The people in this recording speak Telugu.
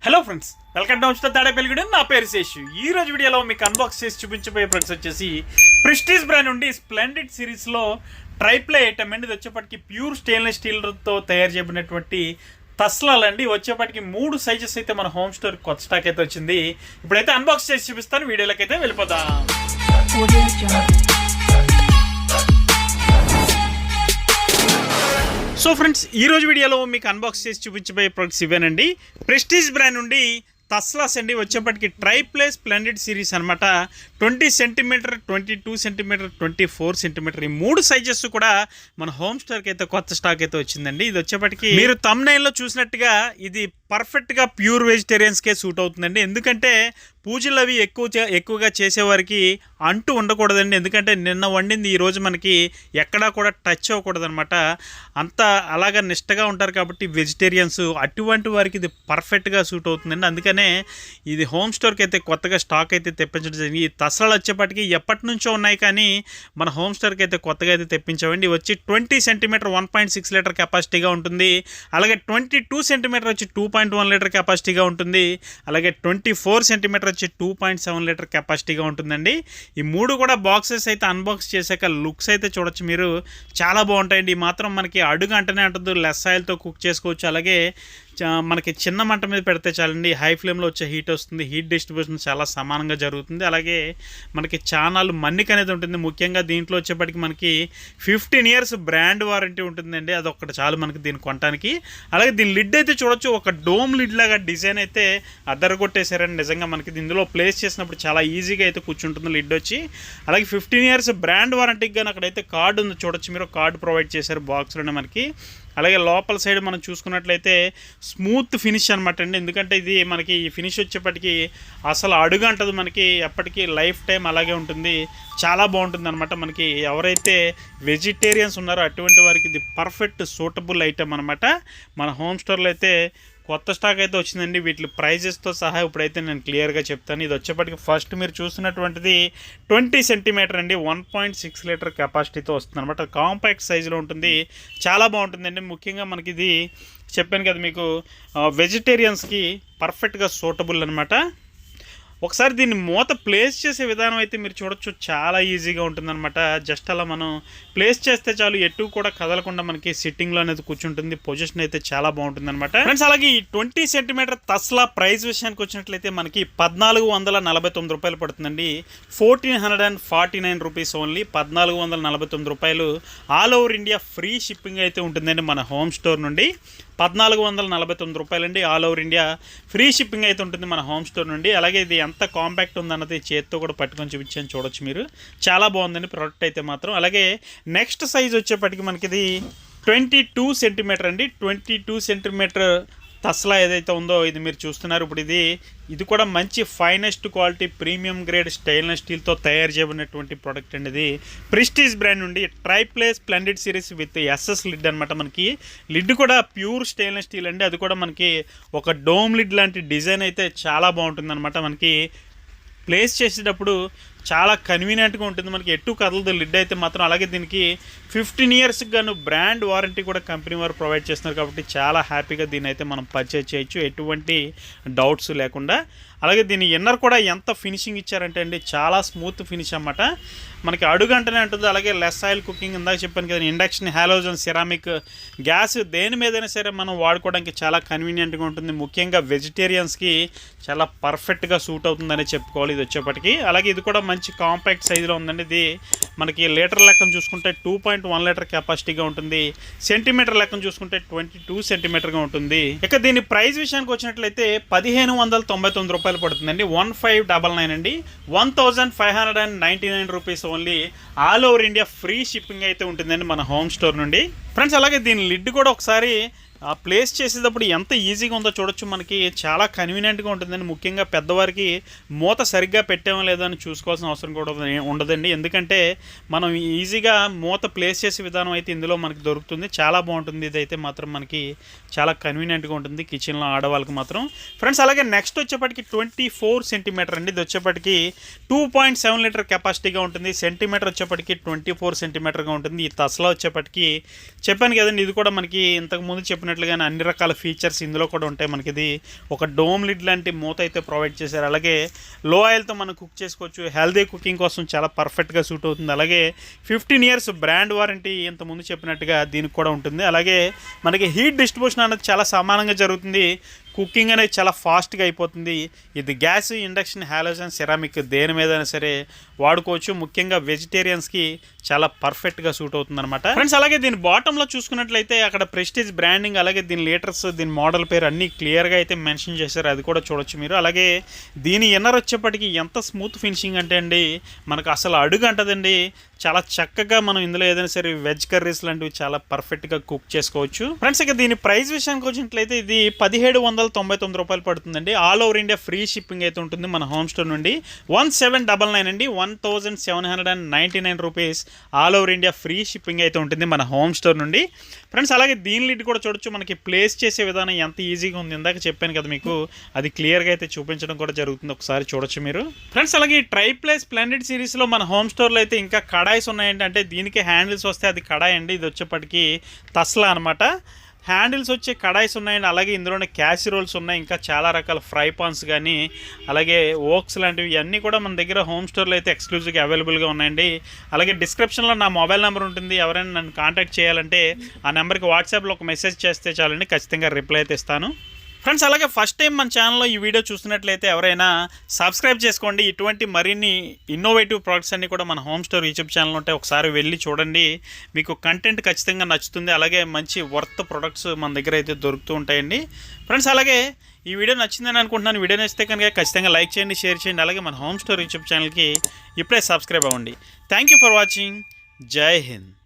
Hello friends, welcome to Tadepalligudem. నా పేరు శేషు. ఈ రోజు వీడియోలో మీకు అన్బాక్స్ చేసి చూపించబోయే ప్రొడక్ట్స్ వచ్చేసి ప్రెస్టీజ్ బ్రాండ్ నుండి స్ప్లెండిడ్ సిరీస్లో ట్రైప్లే ఐటమ్ అండి. ఇది వచ్చేప్పటికి ప్యూర్ స్టెయిన్లెస్ స్టీల్తో తయారు చేయబడినటువంటి తస్లాలు అండి. వచ్చేప్పటికి 3 సైజెస్ అయితే మన హోమ్ స్టోర్ కొత్త స్టాక్ అయితే వచ్చింది. ఇప్పుడైతే అన్బాక్స్ చేసి చూపిస్తాను. వీడియోలోకి అయితే వెళ్ళిపోదాం. సో ఫ్రెండ్స్, ఈ రోజు వీడియోలో మీకు అన్బాక్స్ చేసి చూపించబోయే ప్రొడక్ట్స్ ఇవేనండి. ప్రెస్టీజ్ బ్రాండ్ నుండి తస్లాస్ అండి. వచ్చేప్పటికి ట్రైప్లే స్ప్లెండిడ్ సిరీస్ అనమాట. 20 సెంటీమీటర్, 22 సెంటీమీటర్, 24 సెంటీమీటర్ ఈ 3 సైజెస్ కూడా మన హోమ్ స్టోర్కి అయితే కొత్త స్టాక్ అయితే వచ్చిందండి. ఇది వచ్చేప్పటికి మీరు థంబ్నెయిల్లో చూసినట్టుగా ఇది పర్ఫెక్ట్గా ప్యూర్ వెజిటేరియన్స్కే సూట్ అవుతుందండి. ఎందుకంటే పూజలు అవి ఎక్కువగా చేసేవారికి అంటూ ఉండకూడదండి. ఎందుకంటే నిన్న వండింది ఈరోజు మనకి ఎక్కడా కూడా టచ్ అవ్వకూడదు అనమాట. అంతా అలాగా నిష్టగా ఉంటారు కాబట్టి వెజిటేరియన్స్, అటువంటి వారికి ఇది పర్ఫెక్ట్గా సూట్ అవుతుందండి. అందుకనే ఇది హోమ్ స్టోర్కి అయితే కొత్తగా స్టాక్ అయితే తెప్పించడం జరిగింది. ఈ తసలాలు వచ్చేప్పటికి ఎప్పటి నుంచో ఉన్నాయి, కానీ మన హోమ్ స్టోర్కి అయితే కొత్తగా అయితే తెప్పించామండి. వచ్చి 20 సెంటీమీటర్ 1.6 లీటర్ కెపాసిటీగా ఉంటుంది. అలాగే 22 సెంటీమీటర్ వచ్చి 2.1 లీటర్ కెపాసిటీగా ఉంటుంది. అలాగే 24 సెంటీమీటర్ వచ్చి 2.7 లీటర్ కెపాసిటీగా ఉంటుందండి. ఈ 3 కూడా బాక్సెస్ అయితే అన్బాక్స్ చేశాక లుక్స్ అయితే చూడొచ్చు మీరు. చాలా బాగుంటాయండి. ఈ మాత్రం మనకి అడుగు అంటనే అంటుంది. లెస్ ఆయిల్తో కుక్ చేసుకోవచ్చు. అలాగే మనకి చిన్న మంట మీద పెడితే చాలండి, హై ఫ్లేమ్లో వచ్చే హీట్ వస్తుంది. హీట్ డిస్ట్రిబ్యూషన్ చాలా సమానంగా జరుగుతుంది. అలాగే మనకి ఛానల్ మన్నిక అనేది ఉంటుంది. ముఖ్యంగా దీంట్లో వచ్చేప్పటికి మనకి 15 ఇయర్స్ బ్రాండ్ వారంటీ ఉంటుందండి. అదొక్కటి చాలు మనకి దీన్ని కొనడానికి. అలాగే దీని లిడ్ అయితే చూడొచ్చు, ఒక డోమ్ లిడ్ లాగా డిజైన్ అయితే అద్దరగొట్టేశారండి. నిజంగా మనకి ఇందులో ప్లేస్ చేసినప్పుడు చాలా ఈజీగా అయితే కూర్చుంటుంది లిడ్ వచ్చి. అలాగే 15 ఇయర్స్ బ్రాండ్ వారంటీకి కానీ అక్కడైతే కార్డు ఉంది చూడొచ్చు మీరు. కార్డు ప్రొవైడ్ చేశారు బాక్స్లోనే మనకి. అలాగే లోపల సైడ్ మనం చూసుకున్నట్లయితే స్మూత్ ఫినిష్ అనమాట అండి. ఎందుకంటే ఇది మనకి ఈ ఫినిష్ వచ్చేప్పటికి అసలు అడుగు అంటది మనకి, ఎప్పటికీ లైఫ్ టైం అలాగే ఉంటుంది. చాలా బాగుంటుంది అనమాట. మనకి ఎవరైతే వెజిటేరియన్స్ ఉన్నారో అటువంటి వారికి ఇది పర్ఫెక్ట్ సూటబుల్ ఐటమ్ అనమాట. మన హోమ్ స్టోర్లో అయితే కొత్త స్టాక్ అయితే వచ్చిందండి. వీటి ప్రైజెస్తో సహా ఇప్పుడైతే నేను క్లియర్గా చెప్తాను. ఇది వచ్చేప్పటికి ఫస్ట్ మీరు చూస్తున్నటువంటిది 20 సెంటీమీటర్ అండి. 1.6 లీటర్ కెపాసిటీతో వస్తుంది అనమాట. కాంపాక్ట్ సైజులో ఉంటుంది. చాలా బాగుంటుందండి. ముఖ్యంగా మనకి ఇది చెప్పాను కదా మీకు, వెజిటేరియన్స్కి పర్ఫెక్ట్గా సూటబుల్ అనమాట. ఒకసారి దీన్ని మూత ప్లేస్ చేసే విధానం అయితే మీరు చూడొచ్చు. చాలా ఈజీగా ఉంటుందన్నమాట. జస్ట్ అలా మనం ప్లేస్ చేస్తే చాలు, ఎటు కూడా కదలకుండా మనకి సిట్టింగ్లో అనేది కూర్చుంటుంది. పొజిషన్ అయితే చాలా బాగుంటుంది అనమాట ఫ్రెండ్స్. అలాగే ఈ 20 సెంటీమీటర్ తస్లా ప్రైస్ విషయానికి వచ్చినట్లయితే మనకి 1449 రూపాయలు పడుతుందండి. 1449 రూపీస్ ఓన్లీ. 1449 రూపాయలు. All over India free shipping అయితే ఉంటుందండి మన హోమ్ స్టోర్ నుండి. 1449 రూపాయలండి. All over India free shipping అయితే ఉంటుంది మన హోమ్ స్టోర్ నుండి. అలాగే ఇది ఎంత కాంపాక్ట్ ఉందన్నది చేతితో కూడా పట్టుకొని చూపించాను చూడొచ్చు మీరు. చాలా బాగుందండి ప్రోడక్ట్ అయితే మాత్రం. అలాగే నెక్స్ట్ సైజ్ వచ్చేప్పటికి మనకి ఇది 22 సెంటీమీటర్ అండి. 22 సెంటీమీటర్ తస్లా ఏదైతే ఉందో ఇది మీరు చూస్తున్నారు. ఇప్పుడు ఇది కూడా మంచి finest quality premium grade stainless స్టీల్తో తయారు చేయబడినటువంటి ప్రోడక్ట్ అండి. ఇది ప్రెస్టీజ్ బ్రాండ్ నుండి triply splendid series with SS lid అనమాట. మనకి లిడ్ కూడా ప్యూర్ స్టెయిన్లెస్ స్టీల్ అండి. అది కూడా మనకి ఒక డోమ్ లిడ్ లాంటి డిజైన్ అయితే చాలా బాగుంటుంది అనమాట. మనకి ప్లేస్ చేసేటప్పుడు చాలా కన్వీనియంట్గా ఉంటుంది. మనకి ఎటు కదలదు లిడ్ అయితే మాత్రం. అలాగే దీనికి 15 ఇయర్స్కి గాను బ్రాండ్ వారంటీ కూడా కంపెనీ వారు ప్రొవైడ్ చేస్తున్నారు కాబట్టి చాలా హ్యాపీగా దీన్ని అయితే మనం పర్చేజ్ చేయొచ్చు, ఎటువంటి డౌట్స్ లేకుండా. అలాగే దీని ఇన్నర్ కూడా ఎంత ఫినిషింగ్ ఇచ్చారంటే అండి, చాలా స్మూత్ ఫినిష్ అన్నమాట. మనకి అడుగు అంటనే ఉంటుంది. అలాగే లెస్ ఆయిల్ కుకింగ్, ఇందాక చెప్పాను కదా, ఇండక్షన్, హాలోజన్, సిరామిక్, గ్యాస్ దేని మీదైనా సరే మనం వాడుకోవడానికి చాలా కన్వీనియంట్గా ఉంటుంది. ముఖ్యంగా వెజిటేరియన్స్కి చాలా పర్ఫెక్ట్గా సూట్ అవుతుందని చెప్పుకోవాలి ఇది వచ్చేప్పటికి. అలాగే ఇది కూడా మంచి కాంపాక్ట్ సైజులో ఉందండి. ఇది మనకి లీటర్ లెక్కను చూసుకుంటే 2.1 లీటర్ కెపాసిటీగా ఉంటుంది. సెంటీమీటర్ లెక్కను చూసుకుంటే 22 సెంటీమీటర్గా ఉంటుంది. ఇక దీని ప్రైస్ విషయానికి వచ్చినట్లయితే 1599 రూపాయలు పడుతుందండి. 1599 అండి. 1599 rupees only. All over India free shipping అయితే ఉంటుందండి మన హోమ్ స్టోర్ నుండి ఫ్రెండ్స్. అలాగే దీని లిడ్ కూడా ఒకసారి ప్లేస్ చేసేటప్పుడు ఎంత ఈజీగా ఉందో చూడొచ్చు. మనకి చాలా కన్వీనియంట్గా ఉంటుందండి. ముఖ్యంగా పెద్దవారికి మూత సరిగ్గా పెట్టామో లేదో అని చూసుకోవాల్సిన అవసరం కూడా ఉండదండి. ఎందుకంటే మనం ఈజీగా మూత ప్లేస్ చేసే విధానం అయితే ఇందులో మనకి దొరుకుతుంది. చాలా బాగుంటుంది. ఇదైతే మాత్రం మనకి చాలా కన్వీనియంట్గా ఉంటుంది కిచెన్లో ఆడవాళ్ళకి మాత్రం ఫ్రెండ్స్. అలాగే నెక్స్ట్ వచ్చేప్పటికి 24 సెంటీమీటర్ అండి. ఇది వచ్చేప్పటికి 2.7 లీటర్ కెపాసిటీగా ఉంటుంది. సెంటీమీటర్ వచ్చేప్పటికి 24 సెంటీమీటర్గా ఉంటుంది. ఈ తస్లా వచ్చేప్పటికి చెప్పాను కదండి, ఇది కూడా మనకి ఇంతకుముందు చెప్పిన చెప్పినట్లుగానే అన్ని రకాల ఫీచర్స్ ఇందులో కూడా ఉంటాయి. మనకి ఇది ఒక డోమ్ లిడ్ లాంటి మూత అయితే ప్రొవైడ్ చేశారు. అలాగే లో ఆయిల్తో మనం కుక్ చేసుకోవచ్చు. హెల్దీ కుకింగ్ కోసం చాలా పర్ఫెక్ట్గా సూట్ అవుతుంది. అలాగే 15 ఇయర్స్ బ్రాండ్ వారంటీ ఇంతకుముందు చెప్పినట్టుగా దీనికి కూడా ఉంటుంది. అలాగే మనకి హీట్ డిస్ట్రిబ్యూషన్ అనేది చాలా సమానంగా జరుగుతుంది. కుకింగ్ అనేది చాలా ఫాస్ట్గా అయిపోతుంది. ఇది గ్యాస్, ఇండక్షన్, హాలోజన్, సెరామిక్ దేని మీదైనా సరే వాడుకోవచ్చు. ముఖ్యంగా వెజిటేరియన్స్కి చాలా పర్ఫెక్ట్గా సూట్ అవుతుంది అనమాట ఫ్రెండ్స్. అలాగే దీని బాటంలో చూసుకున్నట్లయితే అక్కడ ప్రెస్టీజ్ బ్రాండింగ్, అలాగే దీని లీటర్స్, దీని మోడల్ పేరు అన్నీ క్లియర్గా అయితే మెన్షన్ చేశారు. అది కూడా చూడొచ్చు మీరు. అలాగే దీని ఇన్నర్ వచ్చేప్పటికి ఎంత స్మూత్ ఫినిషింగ్ అంటే అండి, మనకు అసలు అడుగు అంటదండి. చాలా చక్కగా మనం ఇందులో ఏదైనా సరే వెజ్ కర్రీస్ లాంటివి చాలా పర్ఫెక్ట్గా కుక్ చేసుకోవచ్చు ఫ్రెండ్స్. ఇక దీని ప్రైస్ విషయానికి వచ్చినట్లయితే ఇది 1799 రూపాయలు పడుతుందండి. All over India free shipping అయితే ఉంటుంది మన హోమ్ స్టోర్ నుండి. 1799 అండి, 1799 rupees all over India free shipping అయితే ఉంటుంది మన హోమ్ స్టోర్ నుండి ఫ్రెండ్స్. అలాగే దీని లిడ్ కూడా చూడొచ్చు. మనకి ప్లేస్ చేసే విధానం ఎంత ఈజీగా ఉంది. ఇందాక చెప్పాను కదా మీకు, అది క్లియర్గా అయితే చూపించడం కూడా జరుగుతుంది. ఒకసారి చూడొచ్చు మీరు ఫ్రెండ్స్. అలాగే ఈ ట్రైప్లే స్ప్లెండెడ్ సిరీస్లో మన హోమ్ స్టోర్లో అయితే ఇంకా కడాయిస్ ఉన్నాయండి. అంటే దీనికి హ్యాండిల్స్ వస్తే అది కడాయి అండి. ఇది వచ్చేప్పటికి తస్లా అనమాట. హ్యాండిల్స్ వచ్చే కడాయిస్ ఉన్నాయండి. అలాగే ఇందులోనే క్యాసిరోల్స్ ఉన్నాయి. ఇంకా చాలా రకాల ఫ్రై పాన్స్ కానీ అలాగే ఓక్స్ లాంటివి అన్నీ కూడా మన దగ్గర హోమ్ స్టోర్లో అయితే ఎక్స్క్లూజివ్గా అవైలబుల్గా ఉన్నాయండి. అలాగే డిస్క్రిప్షన్లో నా మొబైల్ నెంబర్ ఉంటుంది. ఎవరైనా నన్ను కాంటాక్ట్ చేయాలంటే ఆ నెంబర్కి వాట్సాప్లో ఒక మెసేజ్ చేస్తే చాలండి, ఖచ్చితంగా రిప్లై అయితే ఇస్తాను ఫ్రెండ్స్. అలాగే ఫస్ట్ టైం మన ఛానల్లో ఈ వీడియో చూస్తున్నట్లయితే ఎవరైనా సబ్స్క్రైబ్ చేసుకోండి. ఇటువంటి మరిన్ని ఇన్నోవేటివ్ ప్రోడక్ట్స్ అన్నీ కూడా మన హోమ్ స్టోర్ యూట్యూబ్ ఛానల్ ఉంటే ఒకసారి వెళ్ళి చూడండి. మీకు కంటెంట్ ఖచ్చితంగా నచ్చుతుంది. అలాగే మంచి వర్త్ ప్రొడక్ట్స్ మన దగ్గర అయితే దొరుకుతూ ఉంటాయండి ఫ్రెండ్స్. అలాగే ఈ వీడియో నచ్చిందని అనుకుంటున్నాను. వీడియో నచ్చితే కనుక ఖచ్చితంగా లైక్ చేయండి, షేర్ చేయండి. అలాగే మన హోమ్ స్టోర్ యూట్యూబ్ ఛానల్కి ఇప్పుడే సబ్స్క్రైబ్ అవ్వండి. Thank you for watching. జై హింద్.